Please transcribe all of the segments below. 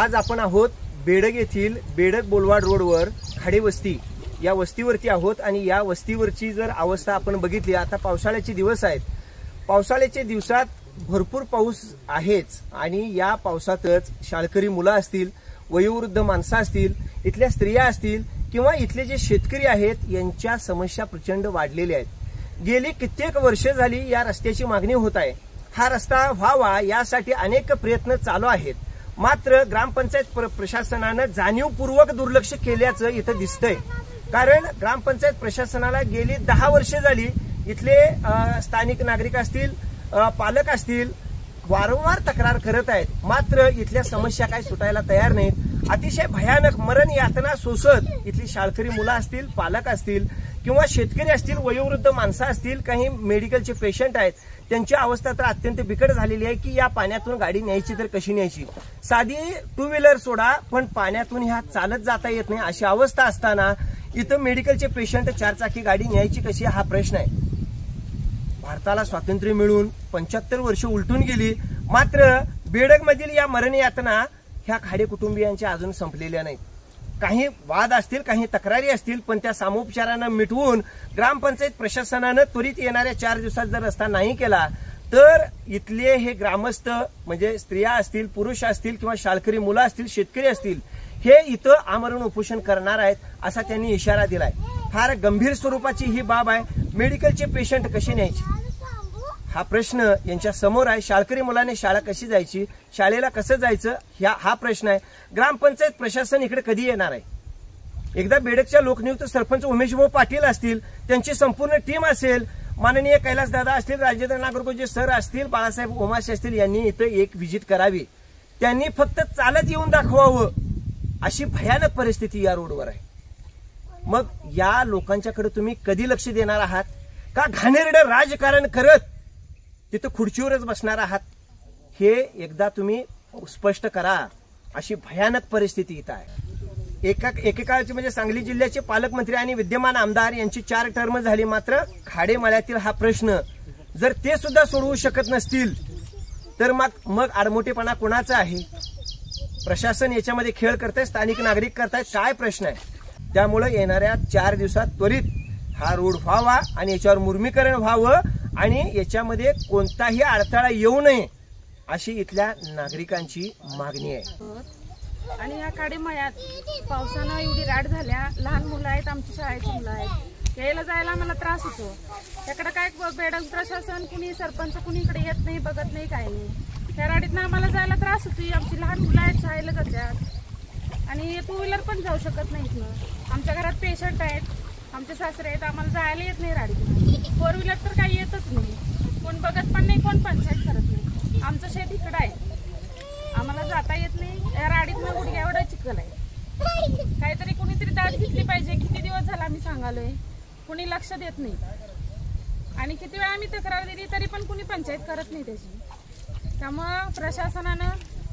आज आपण आहोत बेडग येथील बेडग बोलवाड रोडवर खाडे वस्ती या वस्तीवरती आहोत आणि या वस्तीवरची जर अवस्था आपण बघितली, आता पावसाळ्याचे दिवस आहेत, पावसाळ्याच्या दिवसात भरपूर पाऊस आहेच आणि या पावसातच शाळकरी मुलं असतील, वयोवृद्ध माणसं असतील, इथल्या स्त्रिया असतील किंवा इथले जे शेतकरी आहेत यांच्या समस्या प्रचंड वाढलेल्या आहेत। गेली कित्येक वर्षे झाली या रस्त्याची मागणी होत आहे। हा रस्ता व्हावा यासाठी अनेक प्रयत्न चालू आहेत, मात्र ग्रामपंचायत प्रशासनाने जाणीवपूर्वक दुर्लक्ष केल्याचं इथं दिसतंय। कारण ग्रामपंचायत प्रशासनाला गेली 10 वर्षे झाली इथले स्थानिक नागरिक असतील, पालक असतील, वारंवार तक्रार करत आहेत, मात्र इथल्या समस्या काय सुटायला तयार नाहीत। अतिशय भयानक मरण यातना सोसत इथली शाळकरी मुलं असतील, पालक असतील किंवा शेतकरी असतील, वयोवृद्ध माणसं असतील, काही मेडिकलचे पेशंट आहेत, त्यांची अवस्था तर अत्यंत बिकट झालेली आहे की या पाण्यातून गाडी न्यायची तर कशी न्यायची। साधी 2 व्हीलर सोडा पण पाण्यातून ह्या चालत जाता येत नाही अशी अवस्था असताना इथं मेडिकलचे पेशंट 4 चाकी गाडी न्यायची कशी हा प्रश्न आहे। भारताला स्वातंत्र्य मिळून 75 वर्ष उलटून गेली, मात्र बेडगमधील या मरण यातना ह्या खाडे कुटुंबियांच्या अजून संपलेल्या नाहीत। काही वाद असतील, काही तक्रारी असतील, पण त्या सामोपचारानं मिटवून ग्रामपंचायत प्रशासनानं त्वरित येणाऱ्या 4 दिवसात जर रस्ता नाही केला तर इथले हे ग्रामस्थ म्हणजे स्त्रिया असतील, पुरुष असतील किंवा शाळकरी मुलं असतील, शेतकरी असतील, हे इथं आमरण उपोषण करणार आहेत असा त्यांनी इशारा दिलाय। फार गंभीर स्वरूपाची ही बाब आहे। मेडिकलचे पेशंट कसे न्यायचे हा प्रश्न यांच्या समोर आहे। शाळकरी मुलाने शाळा कशी जायची, शाळेला कसं जायचं हा प्रश्न आहे। ग्रामपंचायत प्रशासन इकडे कधी येणार आहे? एकदा बेडगच्या लोकनियुक्त सरपंच उमेशभाऊ पाटील असतील, त्यांची संपूर्ण टीम असेल, माननीय कैलासदादा असतील, राजेंद्र नागरगोजे सर असतील, बाळासाहेब ओमासे असतील, यांनी इथं एक व्हिजिट करावी। त्यांनी फक्त चालत येऊन दाखवावं, अशी भयानक परिस्थिती या रोडवर आहे। मग या लोकांच्याकडे तुम्ही कधी लक्ष देणार आहात का घाणेरडं राजकारण करत तिथं खुर्चीवरच बसणार आहात? हे एकदा तुम्ही स्पष्ट करा। अशी भयानक परिस्थिती इथं आहे। एकेकाळचे म्हणजे सांगली जिल्ह्याचे पालकमंत्री आणि विद्यमान आमदार यांची 4 टर्म झाली, मात्र खाडेमाळ्यातील हा प्रश्न जर ते सुद्धा सोडवू शकत नसतील तर मग आडमोठेपणा कोणाचा आहे? प्रशासन याच्यामध्ये खेळ करताय, स्थानिक नागरिक करतायत, काय प्रश्न आहे? त्यामुळे येणाऱ्या 4 दिवसात त्वरित हा रोड व्हावा आणि याच्यावर मुर्मीकरण व्हावं आणि याच्यामध्ये कोणताही अडथळा येऊ नये अशी इथल्या नागरिकांची मागणी आहे। आणि या खाडेमाळ्यात पावसानं एवढी राड झाल्या, लहान मुलं आहेत, आमची शाळेची मुलं आहेत, यायला जायला आम्हाला त्रास होतो। त्याकडे काय बेडग प्रशासन कुणी सरपंच कुणी इकडे येत नाही, बघत नाही, काय नाही। त्या राडीतनं आम्हाला जायला त्रास होती। आमची लहान मुलं आहेत, शाळेला जातात आणि 2 व्हीलर पण जाऊ शकत नाही इथनं। आमच्या घरात पेशंट आहेत, आमचे सासरे आहेत, आम्हाला जायला येत नाही राडीत। 4 व्हीलर तर काही येतच नाही, कोण बघत पण नाही, कोण पंचायत करत नाही। आमचं शेत इकडं आहे, आम्हाला जाता येत नाही। या राडीतनं गुडघ्या एवढं चिखल आहे। काहीतरी कुणीतरी दाद घेतली पाहिजे। किती दिवस झाला आम्ही सांगालोय, कुणी लक्ष देत नाही आणि किती वेळा आम्ही तक्रार दिली तरी पण कुणी पंचायत करत नाही त्याची। त्यामुळं प्रशासनानं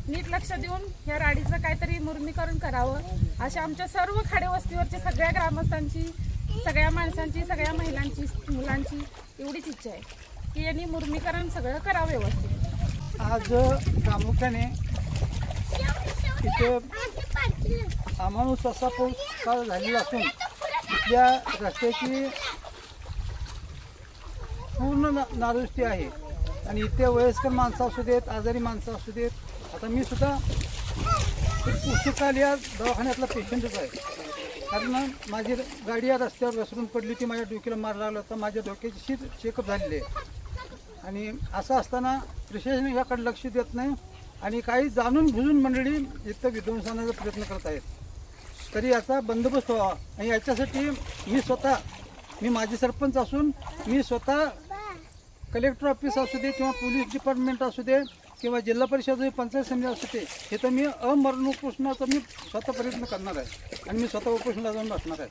नीट लक्ष देऊन या राडीचं काहीतरी मुर्मीकरण करावं अशी आमच्या सर्व खाडे वस्तीवरच्या सगळ्या ग्रामस्थांची, सगळ्या माणसांची, सगळ्या महिलांची, मुलांची एवढीच इच्छा आहे की यांनी मुर्मीकरण सगळं करावं व्यवस्थित। आज प्रामुख्याने इथे अमानुष असा पाऊस काळ झालेला असून इथल्या रस्त्याची पूर्ण नादुरुस्ती आहे आणि इथे वयस्कर माणसं असू देत, आजारी माणसं असू देत, आता मी सुद्धा उशिकाल या दवाखान्यातला पेशंटच आहे। कारण माझी गाडी या रस्त्यावर घसरून पडली होती, माझ्या डोक्याला मार लागला होता, माझ्या डोक्याची शीत चेकअप झालेली आहे आणि असं असताना प्रशासन याकडे लक्ष देत नाही आणि काही जाणून बुजून मंडळी इथं विध्वंसनाचा प्रयत्न करत आहेत। तरी याचा बंदोबस्त व्हावा आणि याच्यासाठी मी माजी सरपंच असून मी स्वतः कलेक्टर ऑफिस असू दे किंवा पोलीस डिपार्टमेंट असू दे किंवा जिल्हा परिषद पंचायत समिती असू दे, हे तर मी अमरण उपोषणाचा मी स्वतः प्रयत्न करणार आहे आणि मी स्वतः उपोषणाला जाऊन बसणार आहे।